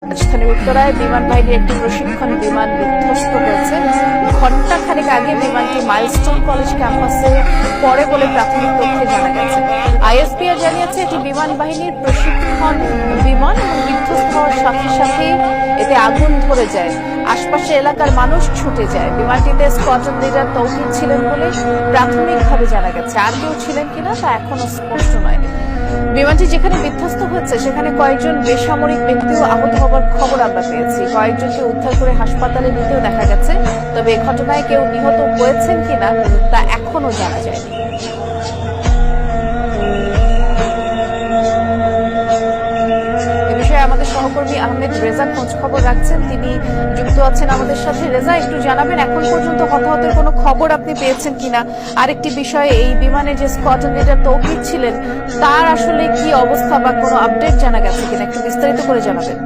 রাজধানীর উত্তরায় বিমান বাহিনীর একটি প্রশিক্ষণ বিমান বিধ্বস্ত হয়েছে। ঘণ্টা খানেক আগে বিমানটি মাইলস্টোন কলেজ ক্যাম্পাসে পড়ে বলে প্রাথমিক তথ্যে জানা গেছে। আইএসপিআর জানিয়েছে এটি বিমান বাহিনীর প্রশিক্ষণ বিমান এবং বিধ্বস্ত হওয়ার সাথে সাথে এতে আগুন ধরে যায়। আশপাশের এলাকার মানুষ ছুটে যায়। বিমানটিতে স্কোয়াড্রন লিডার তৌহিদ ছিলেন বলে প্রাথমিকভাবে জানা গেছে। আর কেউ ছিলেন কিনা তা এখনো স্পষ্ট নয়। বিমানটি যেখানে বিধ্বস্ত হচ্ছে সেখানে কয়েকজন বেসামরিক ব্যক্তিও আহত হবার খবর আমরা পেয়েছি। কয়েকজনকে উদ্ধার করে হাসপাতালে নিতেও দেখা গেছে। তবে এই ঘটনায় কেউ নিহত হয়েছেন কিনা তা এখনো জানা যায়নি। এ বিষয়ে আমাদের সহকর্মী আহমেদ রেজা খোঁজ খবর রাখছেন, তিনি যুক্ত আছেন আমাদের সাথে। রেজা, একটু জানাবেন এখন পর্যন্ত হতাহতের কোনো খবর আপনি পেয়েছেন কিনা? আরেকটি বিষয়ে, এই বিমানে যে স্কোয়াড্রন লিডার তৌহিদ ছিলেন তার আসলে কি অবস্থা বা কোনো আপডেট জানা গেছে কিনা, একটু বিস্তারিত করে জানাবেন।